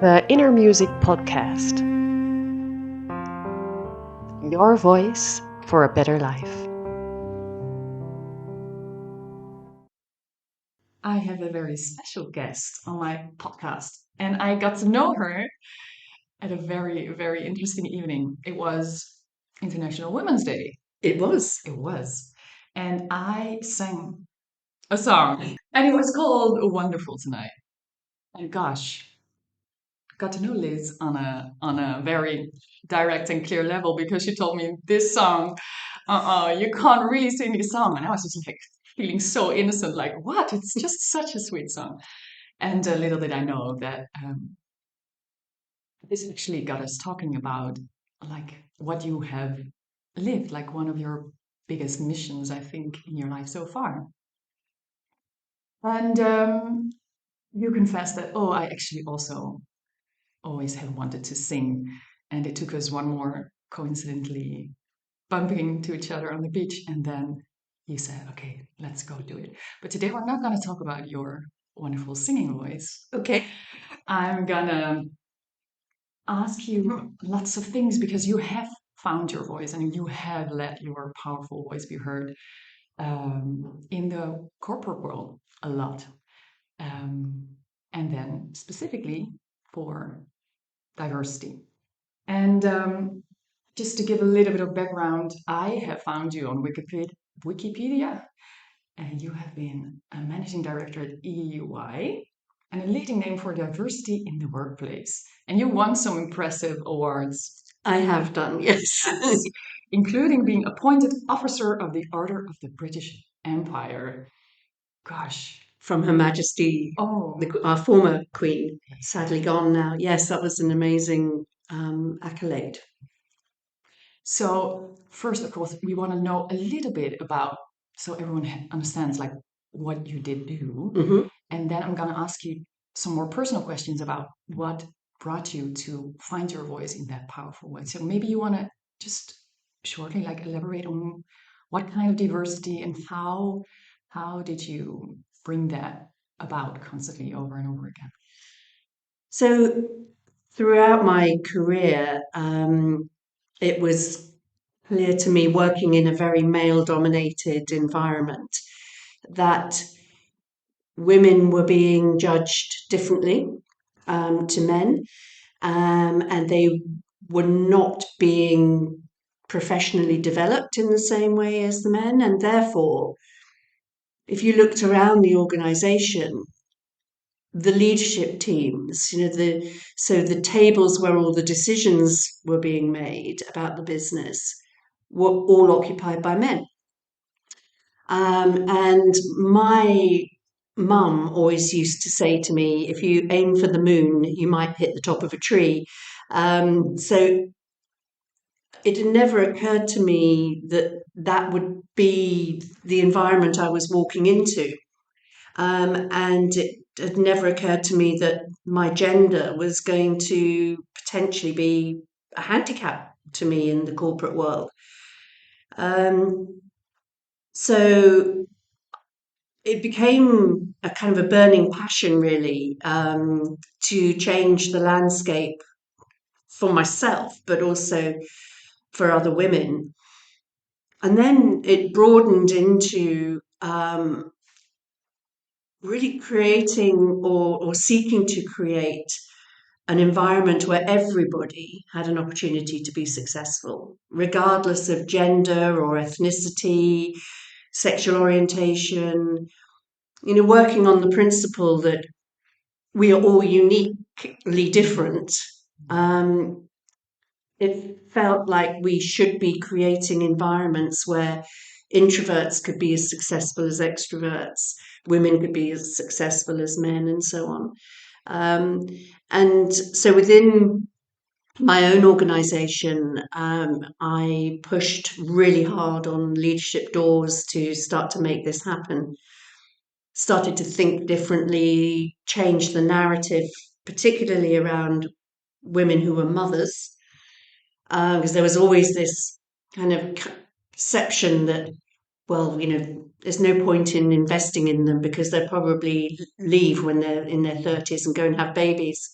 the Inner Music Podcast. Your voice for a better life. I have a very special guest on my podcast, and I got to know her at a very, very interesting evening. It was International Women's Day. It was. It was. And I sang a song, and it was called Wonderful Tonight. And gosh, got to know Liz on a very direct and clear level because she told me this song, you can't really sing this song. And I was just like feeling so innocent, like, what? It's just such a sweet song. And little did I know that this actually got us talking about like what you have lived, like one of your biggest missions, I think, in your life so far. And you confessed that, oh, I actually also always have wanted to sing. And it took us one more coincidentally bumping into each other on the beach. And then you said, okay, let's go do it. But today we're not going to talk about your wonderful singing voice. Okay. I'm going to ask you lots of things because you have found your voice and you have let your powerful voice be heard in the corporate world a lot. And then specifically for diversity. And just to give a little bit of background, I have found you on Wikipedia, and you have been a managing director at EY and a leading name for diversity in the workplace. And you won some impressive awards. I have done, yes. Including being appointed Officer of the Order of the British Empire. Gosh. From Her Majesty, our former Queen, sadly gone now. Yes, that was an amazing accolade. So first, of course, we want to know a little bit about, so everyone understands like what you did do. Mm-hmm. And then I'm going to ask you some more personal questions about what brought you to find your voice in that powerful way. So maybe you want to just shortly like elaborate on what kind of diversity and how did you bring that about constantly over and over again? So throughout my career, it was clear to me, working in a very male-dominated environment, that women were being judged differently to men, and they were not being professionally developed in the same way as the men. And therefore, if you looked around the organization, the leadership teams, the tables where all the decisions were being made about the business were all occupied by men. And my mum always used to say to me, if you aim for the moon, you might hit the top of a tree. So it had never occurred to me that that would be the environment I was walking into. And it had never occurred to me that my gender was going to potentially be a handicap to me in the corporate world. So it became a kind of a burning passion, really, to change the landscape for myself, but also for other women. And then it broadened into really creating or seeking to create an environment where everybody had an opportunity to be successful, regardless of gender or ethnicity, sexual orientation, working on the principle that we are all uniquely different. It felt like we should be creating environments where introverts could be as successful as extroverts, women could be as successful as men, and so on. And so within my own organization, I pushed really hard on leadership doors to start to make this happen. Started to think differently, change the narrative, particularly around women who were mothers, because there was always this kind of perception that, well, there's no point in investing in them because they'll probably leave when they're in their 30s and go and have babies.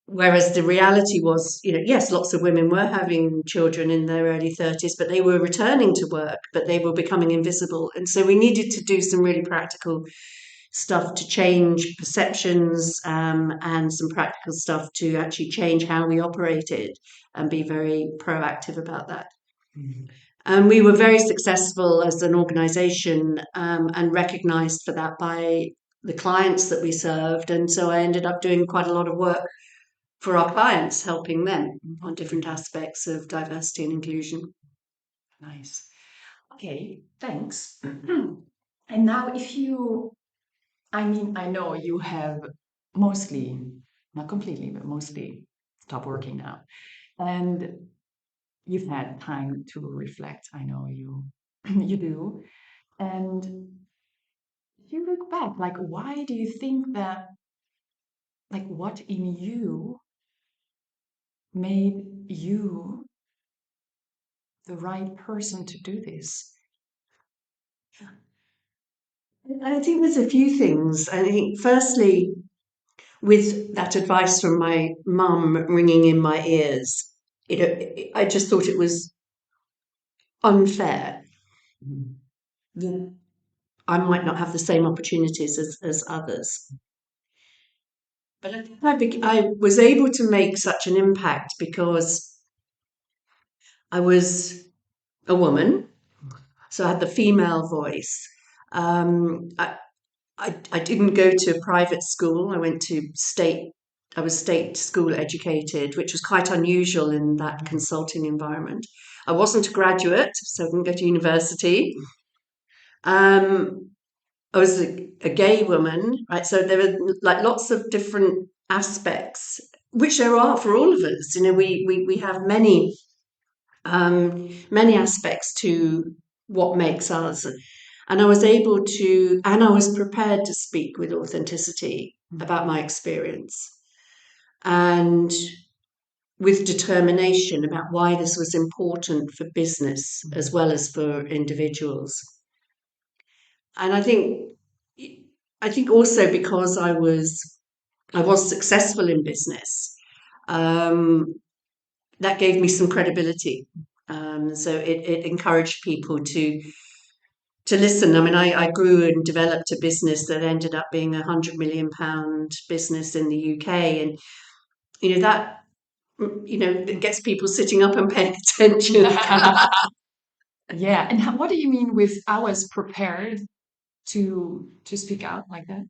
Whereas the reality was, yes, lots of women were having children in their early 30s, but they were returning to work, but they were becoming invisible. And so we needed to do some really practical stuff to change perceptions, and some practical stuff to actually change how we operated and be very proactive about that. Mhm. And we were very successful as an organization, and recognized for that by the clients that we served. And so I ended up doing quite a lot of work for our clients, helping them on different aspects of diversity and inclusion. Nice. Okay, thanks. And now, I know you have mostly, not completely, but mostly stopped working now. And you've had time to reflect. I know you you do. And if you look back, like, why do you think that, like, what in you made you the right person to do this? I think there's a few things. I think, firstly, with that advice from my mum ringing in my ears, I just thought it was unfair that I might not have the same opportunities as others. But I think I was able to make such an impact because I was a woman, so I had the female voice. I didn't go to private school. I went to state. I was state school educated, which was quite unusual in that consulting environment. I wasn't a graduate, so I didn't go to university. I was a gay woman, right? So there were like lots of different aspects, which there are for all of us. We have many aspects to what makes us. And I was able to, and I was prepared to speak with authenticity about my experience and with determination about why this was important for business as well as for individuals. And I think also because I was successful in business, that gave me some credibility. So it encouraged people to listen. I mean, I grew and developed a business that ended up being £100 million business in the UK, and that it gets people sitting up and paying attention. Yeah. And what do you mean with I was prepared to speak out like that?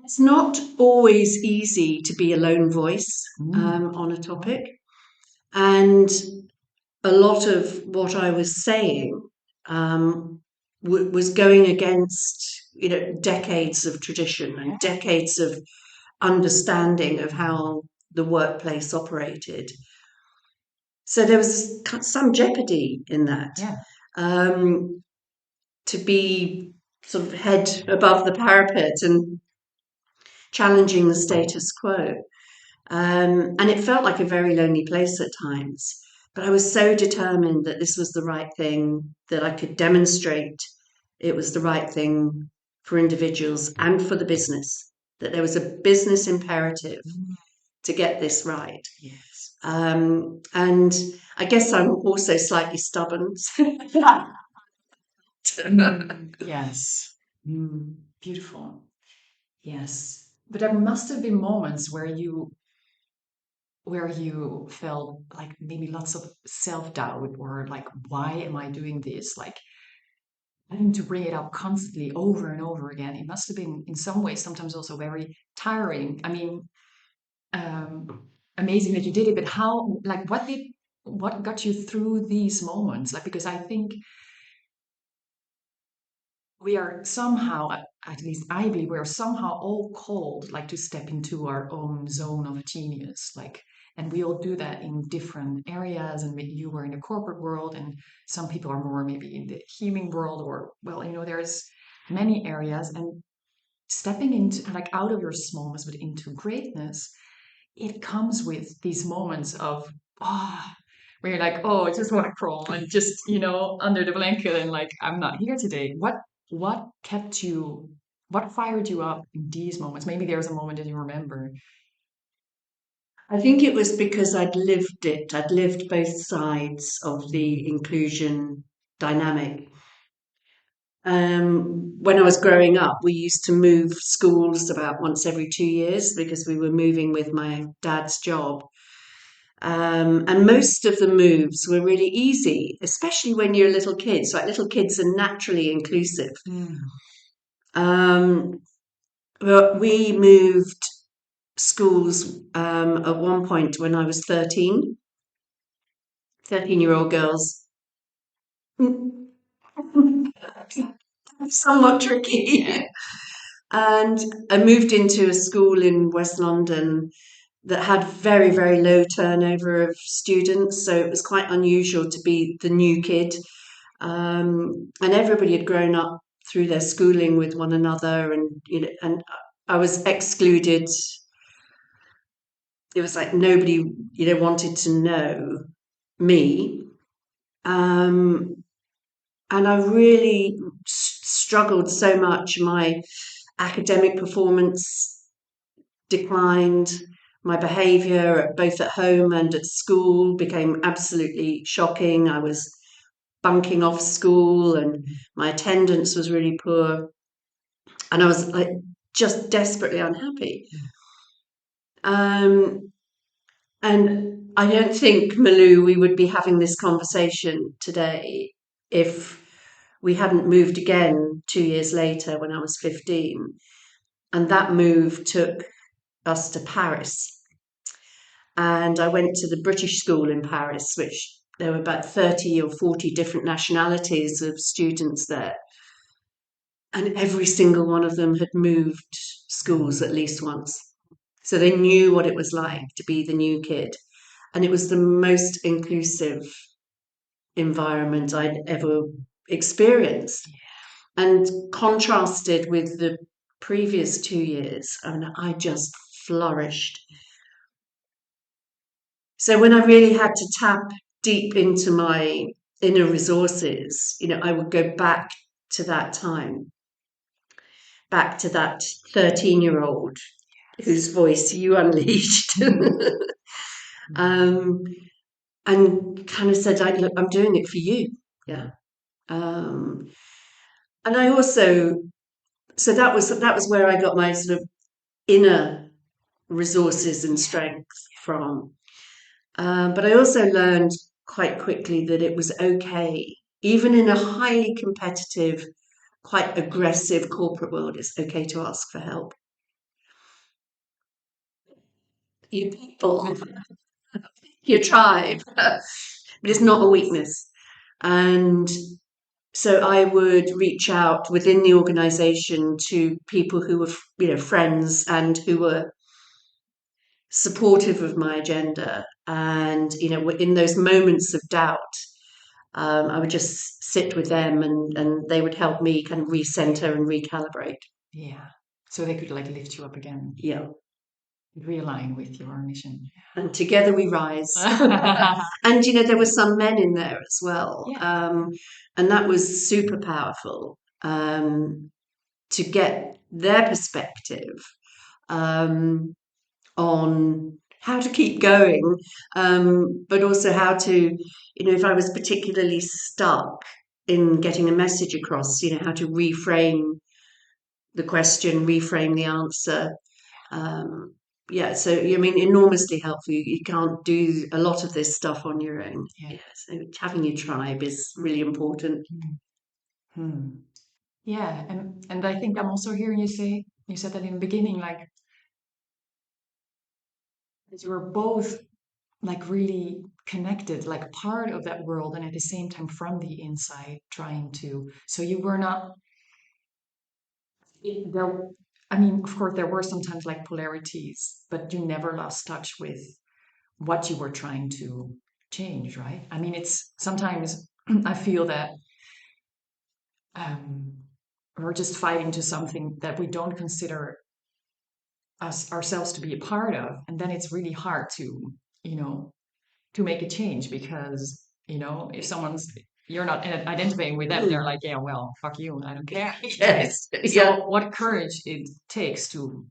It's not always easy to be a lone voice Mm. on a topic, and a lot of what I was saying was going against decades of tradition and decades of understanding of how the workplace operated. So there was some jeopardy in that. Yeah. To be sort of head above the parapet and challenging the status quo. And it felt like a very lonely place at times. But I was so determined that this was the right thing, that I could demonstrate it was the right thing for individuals and for the business, that there was a business imperative to get this right. Yes. And I guess I'm also slightly stubborn. Yes. Beautiful. Yes. But there must have been moments where you felt like maybe lots of self-doubt, or like, why am I doing this? Like, having to bring it up constantly over and over again. It must have been in some ways sometimes also very tiring. I mean, amazing that you did it, but how, like, what got you through these moments? Like, because I think we are somehow, at least I believe, we are somehow all called, like, to step into our own zone of genius, like, and we all do that in different areas. And maybe you were in the corporate world, and some people are more maybe in the healing world, or, well, there's many areas. And stepping into, like, out of your smallness but into greatness, it comes with these moments of where you're like, oh, I just want to crawl and just under the blanket, and like, I'm not here today. What kept you, what fired you up in these moments? Maybe there's a moment that you remember I think it was because I'd lived it. I'd lived both sides of the inclusion dynamic. When I was growing up, we used to move schools about once every 2 years because we were moving with my dad's job. And most of the moves were really easy, especially when you're little kids. Like little kids are naturally inclusive. But we moved schools at one point when I was 13-year-old girls. Somewhat tricky. Yeah. And I moved into a school in West London that had very, very low turnover of students. So it was quite unusual to be the new kid. And everybody had grown up through their schooling with one another, and I was excluded. It was like nobody, wanted to know me. And I really struggled so much. My academic performance declined. My behaviour, both at home and at school, became absolutely shocking. I was bunking off school and my attendance was really poor. And I was like just desperately unhappy. And I don't think, Malou, we would be having this conversation today if we hadn't moved again 2 years later when I was 15. And that move took us to Paris. And I went to the British school in Paris, which there were about 30 or 40 different nationalities of students there. And every single one of them had moved schools at least once. So they knew what it was like to be the new kid. And it was the most inclusive environment I'd ever experienced. And contrasted with the previous 2 years, and I just flourished. So when I really had to tap deep into my inner resources, I would go back to that time, back to that 13-year-old whose voice you unleashed. And kind of said, like, look, I'm doing it for you. Yeah. And I also, so that was where I got my sort of inner resources and strength from. But I also learned quite quickly that it was okay, even in a highly competitive, quite aggressive corporate world, it's okay to ask for help. You people, your tribe, but it's not a weakness. And so I would reach out within the organization to people who were, friends and who were supportive of my agenda. And, in those moments of doubt, I would just sit with them and they would help me kind of recenter and recalibrate. Yeah. So they could like lift you up again. Yeah. Realign with your mission. And together we rise. And, there were some men in there as well. Yeah. And that was super powerful to get their perspective on how to keep going, but also how to, if I was particularly stuck in getting a message across, how to reframe the question, reframe the answer. So enormously helpful. You can't do a lot of this stuff on your own. Yeah. So having your tribe is really important. Yeah, and I think I'm also hearing you said that in the beginning, like that you were both like really connected, like part of that world, and at the same time from the inside trying to. So you were not there. I mean, of course, there were sometimes like polarities, but you never lost touch with what you were trying to change, right? I mean, it's sometimes I feel that we're just fighting to something that we don't consider ourselves to be a part of, and then it's really hard to to make a change because if you're not identifying with them, they're like, yeah, well, fuck you, I don't care. Yes. So Yeah. what courage it takes to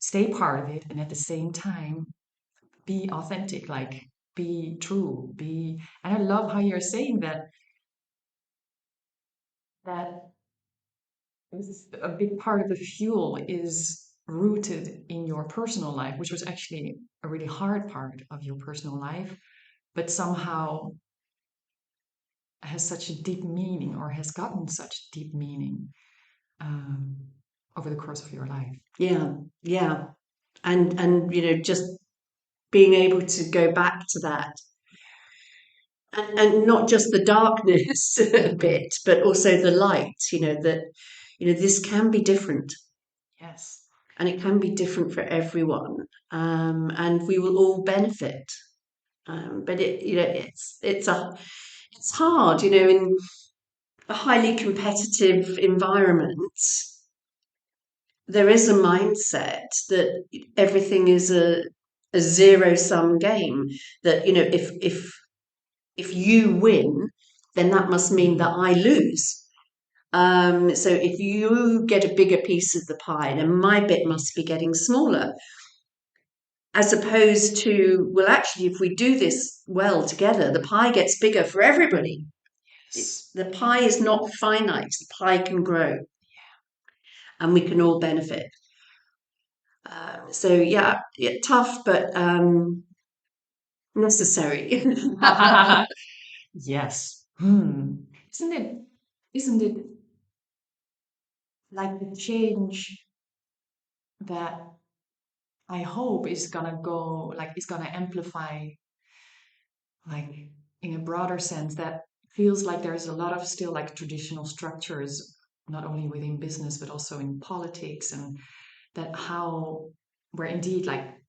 stay part of it, and at the same time be authentic, like be true, be. And I love how you're saying that this is a big part of the fuel is rooted in your personal life, which was actually a really hard part of your personal life, but somehow has such a deep meaning, or has gotten such deep meaning um, over the course of your life. Yeah. And just being able to go back to that, and not just the darkness a bit, but also the light, that this can be different. Yes. And it can be different for everyone, and we will all benefit. But it's hard, in a highly competitive environment. There is a mindset that everything is a zero-sum game. That if you win, then that must mean that I lose. So if you get a bigger piece of the pie, then my bit must be getting smaller. As opposed to, well, actually, if we do this well together, the pie gets bigger for everybody. The pie is not finite. The pie can grow, and we can all benefit. So yeah, tough, but necessary. Yes. Isn't it like the change that I hope is gonna go, like, is gonna amplify, like, in a broader sense, that feels like there's a lot of still like traditional structures, not only within business but also in politics, and that how where indeed like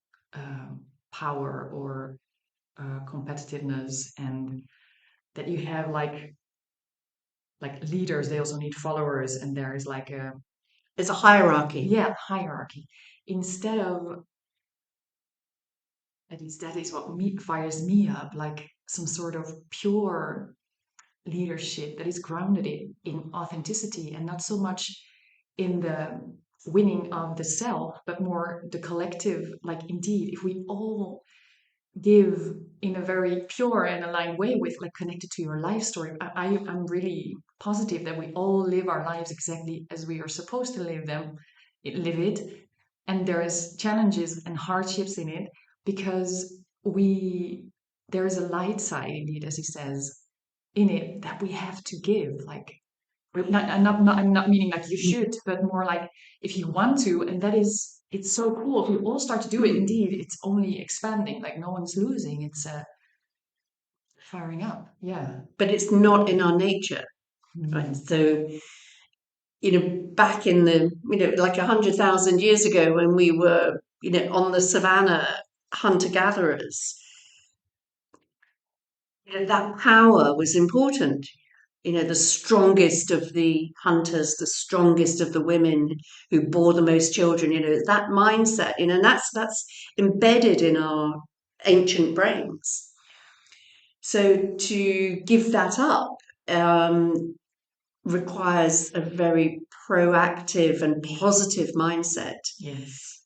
power or competitiveness, and that you have like leaders, they also need followers, and there is like a It's a hierarchy. yeah, hierarchy, instead of, at least that is what fires me up, like some sort of pure leadership that is grounded in authenticity, and not so much in the winning of the self, but more the collective. Like, indeed, if we all give in a very pure and aligned way with, like, connected to your life story, I'm really positive that we all live our lives exactly as we are supposed to live it, and there is challenges and hardships in it, because there is a light side, indeed, as he says, in it, that we have to give. Like, I'm not meaning like you should, but more like if you want to, and that is, it's so cool. If you all start to do it, indeed, it's only expanding. Like, no one's losing. It's firing up. Yeah. But it's not in our nature, right? So, back in the, like 100,000 years ago, when we were, on the savannah, hunter-gatherers, that power was important. The strongest of the hunters, the strongest of the women who bore the most children, that mindset, and that's embedded in our ancient brains. So to give that up requires a very proactive and positive mindset. Yes.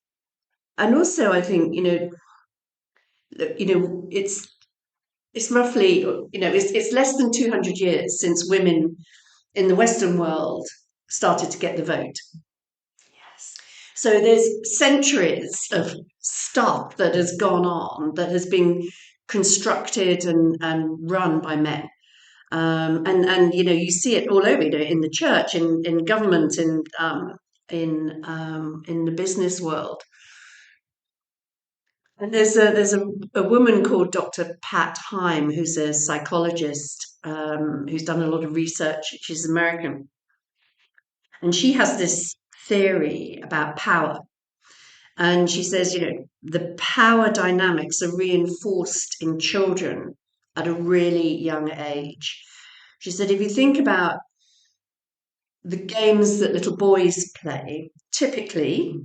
And also, I think, it's roughly, it's less than 200 years since women in the Western world started to get the vote. Yes. So there's centuries of stuff that has gone on, that has been constructed and run by men. And you see it all over, in the church, in government, in the business world. And there's a woman called Dr. Pat Heim, who's a psychologist, who's done a lot of research. She's American. And she has this theory about power. And she says, the power dynamics are reinforced in children at a really young age. She said, if you think about the games that little boys play, typically,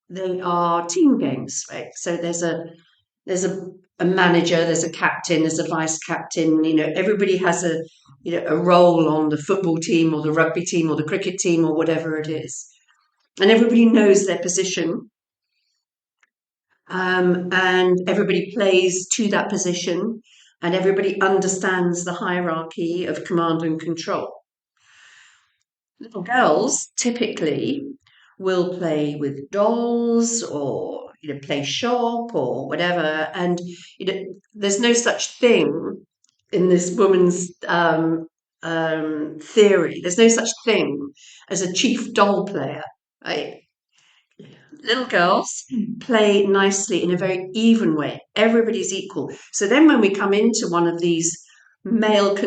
they are team games, right? So there's a manager, there's a captain, there's a vice captain. Everybody has a role on the football team or the rugby team or the cricket team or whatever it is. and everybody knows their position, and everybody plays to that position, and everybody understands the hierarchy of command and control. Little girls typically will play with dolls, or play shop or whatever, and there's no such thing in this woman's theory. There's no such thing as a chief doll player, right? Little girls play nicely in a very even way. Everybody's equal. So then when we come into one of these male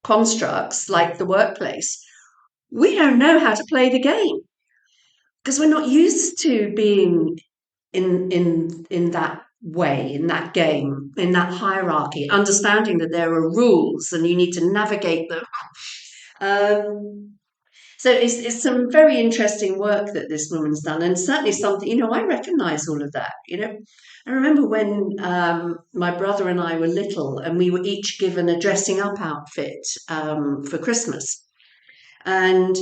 constructs like the workplace, we don't know how to play the game because we're not used to being in that way, in that game, in that hierarchy, understanding that there are rules and you need to navigate them. So it's some very interesting work that this woman's done, and certainly something, I recognise all of that. I remember when my brother and I were little, and we were each given a dressing up outfit for Christmas. And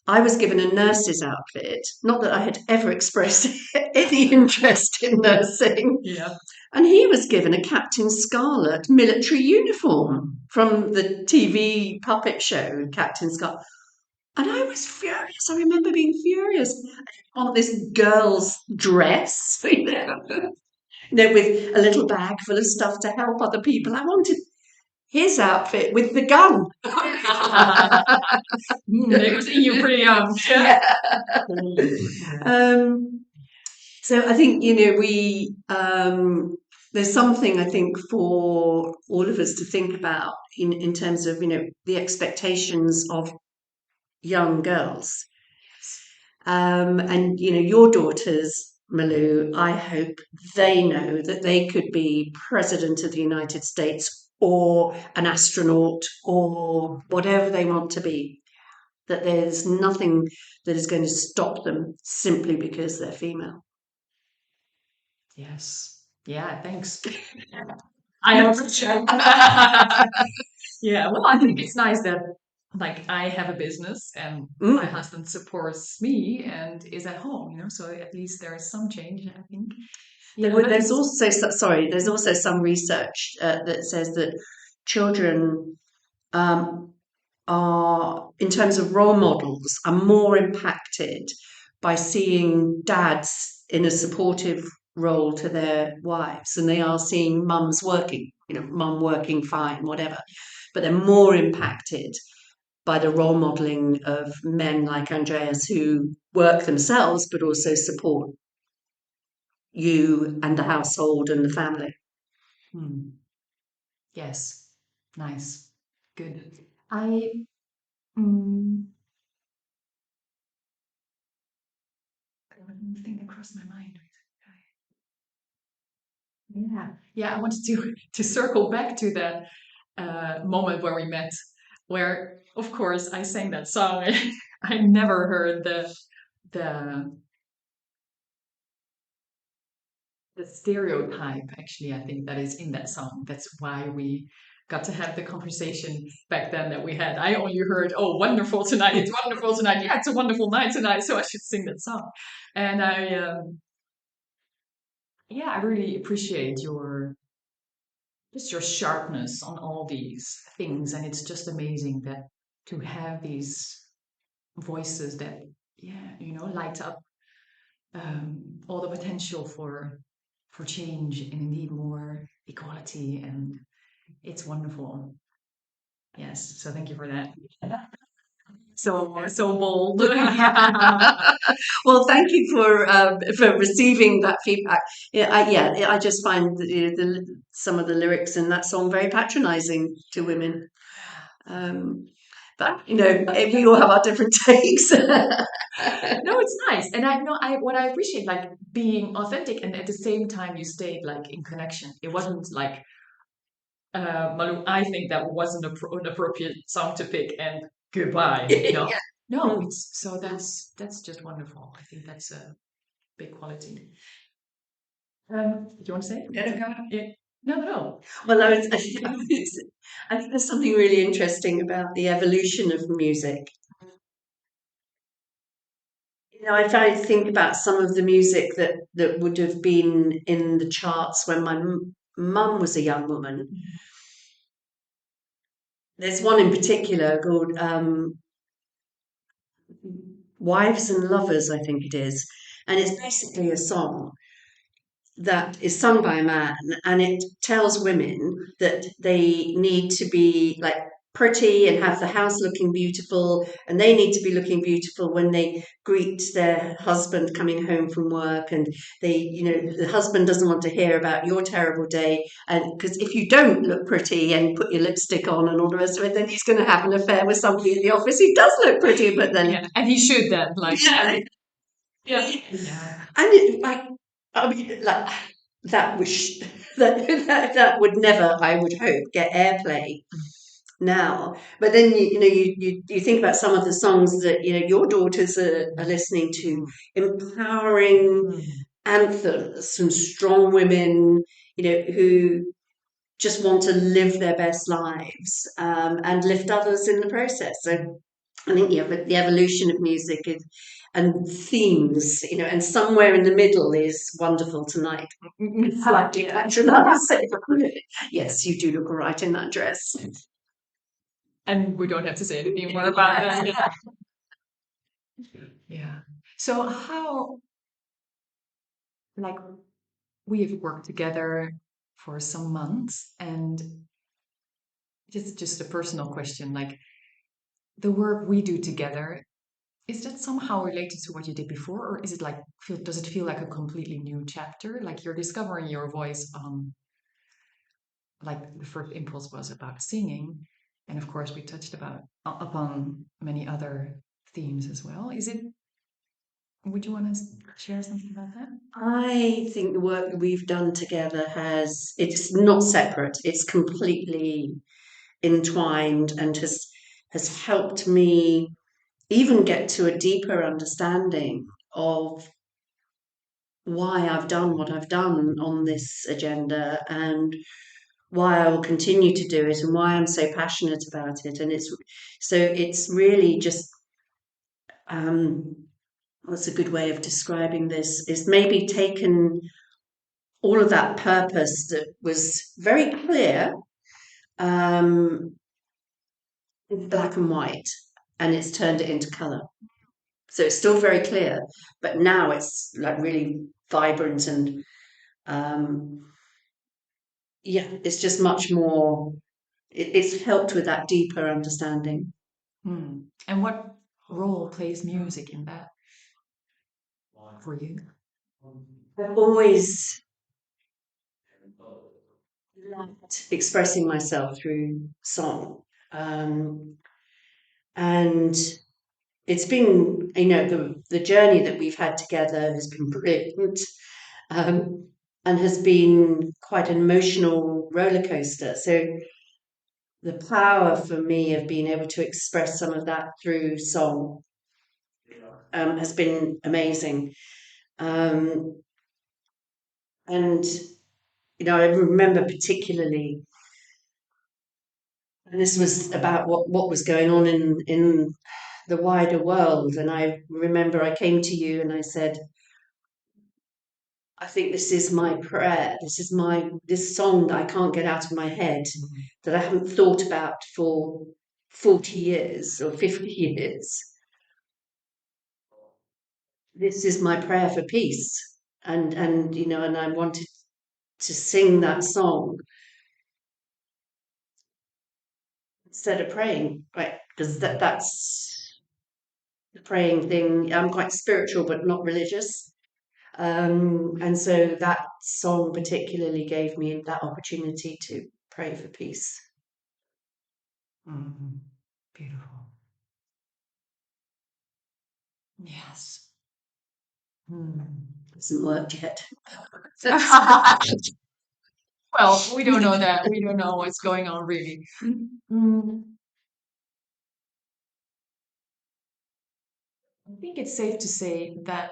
I was given a nurse's outfit, not that I had ever expressed any interest in nursing. Yeah. And he was given a Captain Scarlet military uniform from the TV puppet show, Captain Scarlet. And I was furious. I remember being furious. I want this girl's dress, with a little bag full of stuff to help other people. I wanted his outfit with the gun. It was in you pretty young. Yeah. So I think we there's something, I think, for all of us to think about in terms of the expectations of young girls, and your daughters, Malou, I hope they know that they could be president of the United States or an astronaut or whatever they want to be, that there's nothing that is going to stop them simply because they're female. Yes. Yeah, thanks. I appreciate. Yeah, well, I think it's nice that I have a business and my husband supports me and is at home, so at least there is some change, I think. There's also some research that says that children are, in terms of role models, are more impacted by seeing dads in a supportive role to their wives than they are seeing mums working, mum working fine, whatever. But they're more impacted by the role modelling of men like Andreas who work themselves but also support you and the household and the family. Yes, nice, good. One thing that crossed my mind. Yeah. I wanted to circle back to that moment where we met, where of course I sang that song. I never heard the stereotype, actually, I think, that is in that song. That's why we got to have the conversation back then that we had. I only heard, "Oh, wonderful tonight, it's wonderful tonight, yeah, it's a wonderful night tonight, so I should sing that song." And I really appreciate your sharpness on all these things, and it's just amazing that to have these voices that light up all the potential for change and indeed more equality, and it's wonderful. Yes, so thank you for that. So bold. Well, thank you for receiving that feedback. I just find that, some of the lyrics in that song very patronising to women. But we all have our different takes. No, it's nice, and what I appreciate, being authentic, and at the same time you stayed in connection. It wasn't like, Malou, I think that wasn't an appropriate song to pick, and goodbye. Yeah. No, that's just wonderful. I think that's a big quality. Do you want to say? Yeah. No. Well, I think there's something really interesting about the evolution of music. If I think about some of the music that would have been in the charts when my mum was a young woman, there's one in particular called Wives and Lovers, I think it is. And it's basically a song that is sung by a man, and it tells women that they need to be like pretty and have the house looking beautiful, and they need to be looking beautiful when they greet their husband coming home from work, and the husband doesn't want to hear about your terrible day, and because if you don't look pretty and put your lipstick on and all the rest of it, then he's going to have an affair with somebody in the office who does look pretty, but then Yeah, and he should then, like, yeah. yeah. And it, like, I mean, like that wish that would never, I would hope, get airplay now. But then you think about some of the songs that your daughters are listening to, empowering anthems from strong women, who just want to live their best lives, and lift others in the process. So I think but the evolution of music is, and themes, and somewhere in the middle is wonderful tonight. I like to patronize it. Yes, you do look all right in that dress. And we don't have to say anything more about that. Yeah. Yeah. So how, like, we have worked together for some months, and just a personal question, like the work we do together, is that somehow related to what you did before, or is it like does it feel like a completely new chapter? Like you're discovering your voice like the first impulse was about singing, and of course we touched upon many other themes as well. Is it, would you want to share something about that? I think the work that we've done together it's not separate, it's completely entwined, and has helped me even get to a deeper understanding of why I've done what I've done on this agenda, and why I will continue to do it, and why I'm so passionate about it. And it's really just, what's a good way of describing this, is maybe taken all of that purpose that was very clear, in black and white, and it's turned it into color. So it's still very clear, but now it's like really vibrant, and it's just much more. It's helped with that deeper understanding. And what role plays music in that for you? I've always loved expressing myself through song, and it's been, the journey that we've had together has been brilliant, and has been quite an emotional roller coaster. So the power for me of being able to express some of that through song, has been amazing. And I remember particularly, and this was about what was going on in the wider world. And I remember I came to you and I said, I think this is my prayer. This song that I can't get out of my head, that I haven't thought about for 40 years or 50 years. This is my prayer for peace. And I wanted to sing that song instead of praying, right? Because that's the praying thing. I'm quite spiritual, but not religious. And so that song particularly gave me that opportunity to pray for peace. Beautiful. Yes. Hasn't worked yet. Well, we don't know that. We don't know what's going on really. I think it's safe to say that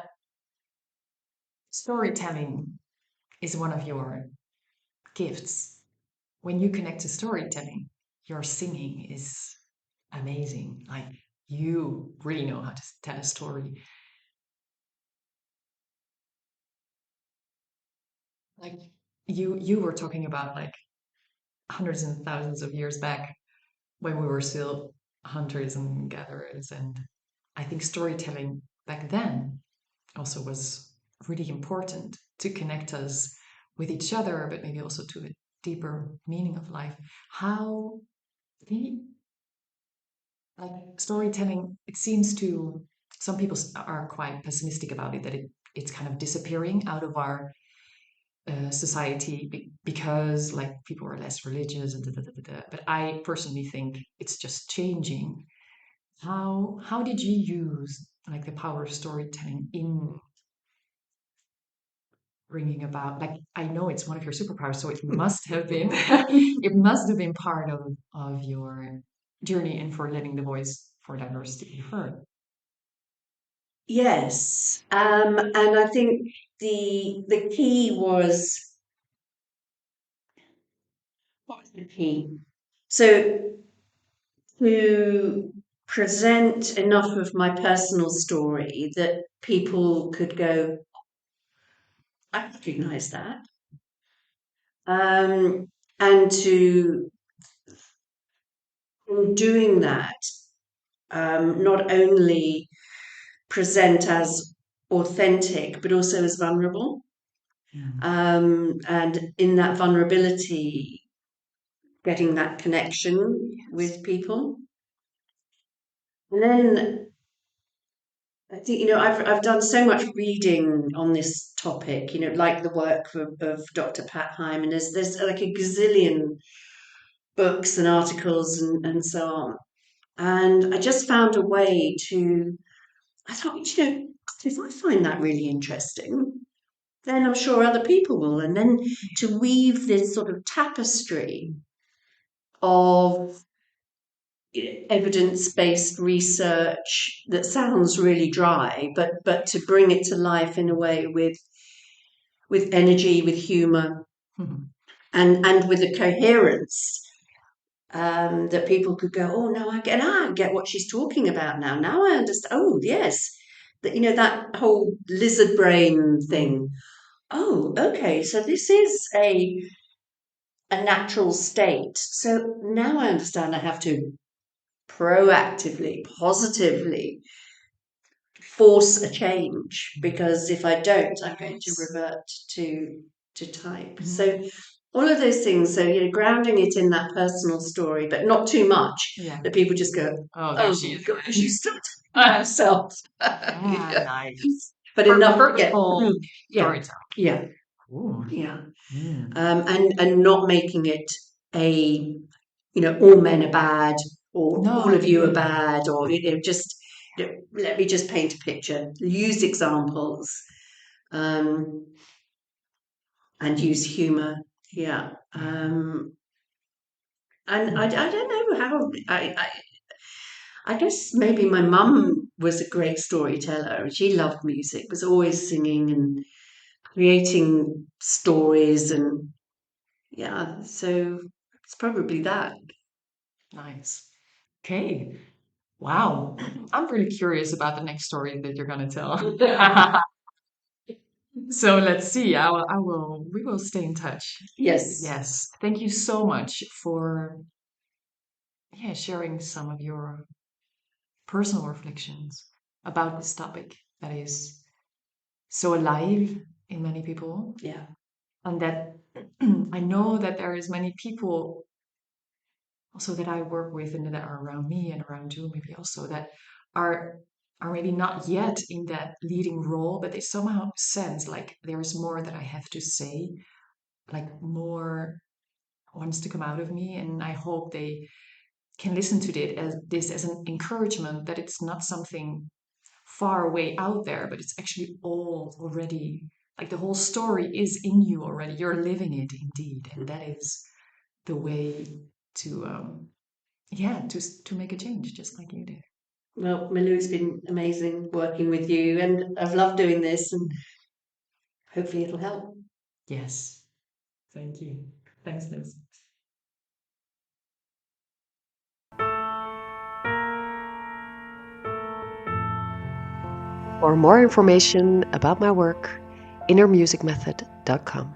storytelling is one of your gifts. When you connect to storytelling, your singing is amazing. Like you really know how to tell a story. like you were talking about like hundreds and thousands of years back when we were still hunters and gatherers, and I think storytelling back then also was really important to connect us with each other, but maybe also to a deeper meaning of life. How the like storytelling, it seems to some people are quite pessimistic about it, that it's kind of disappearing out of our society because like people are less religious and but I personally think it's just changing. How did you use like the power of storytelling in bringing about, like, I know it's one of your superpowers, so it must have been it must have been part of your journey and for letting the voice for diversity be heard. Yes, and I think the key was, what was the key? So to present enough of my personal story that people could go, I recognise that, and to in doing that, not only present as authentic but also as vulnerable, and in that vulnerability getting that connection with people. And then I think, I've done so much reading on this topic, like the work of Dr. Pat Heim, and there's like a gazillion books and articles and so on. And I just found a way to, I thought, if I find that really interesting, then I'm sure other people will. And then to weave this sort of tapestry of evidence-based research that sounds really dry, but to bring it to life in a way with energy, with humor, and with a coherence, that people could go, oh no, I get what she's talking about now. Now I understand. Oh yes, that whole lizard brain thing. Oh, okay, so this is a natural state. So now I understand I have to proactively, positively force a change, because if I don't, I'm going to revert to type. So all of those things. So grounding it in that personal story, but not too much that people just go, Oh, she's still talking herself. nice. But enough, Purposeful yeah, storytelling. yeah, Ooh. yeah, Mm. and not making it a all men are bad, or No. all of you are bad, or just let me just paint a picture, use examples, and use humor. Yeah. And I don't know how I guess maybe my mum was a great storyteller, and she loved music, was always singing and creating stories, and yeah, so it's probably that. Nice. Okay. Wow. I'm really curious about the next story that you're gonna tell. So let's see. We will stay in touch. Yes. Yes. Thank you so much for sharing some of your personal reflections about this topic that is so alive in many people. Yeah. And that I know that there is many people also that I work with and that are around me and around you maybe also, that are maybe not yet in that leading role, but they somehow sense like there is more that I have to say, like more wants to come out of me. And I hope they can listen to this as an encouragement that it's not something far away out there, but it's actually all already, like the whole story is in you already. You're living it indeed. And that is the way to to make a change, just like you did. Well, Milou, it's been amazing working with you, and I've loved doing this, and hopefully it'll help. Yes. Thank you. Thanks, Liz. For more information about my work, innermusicmethod.com.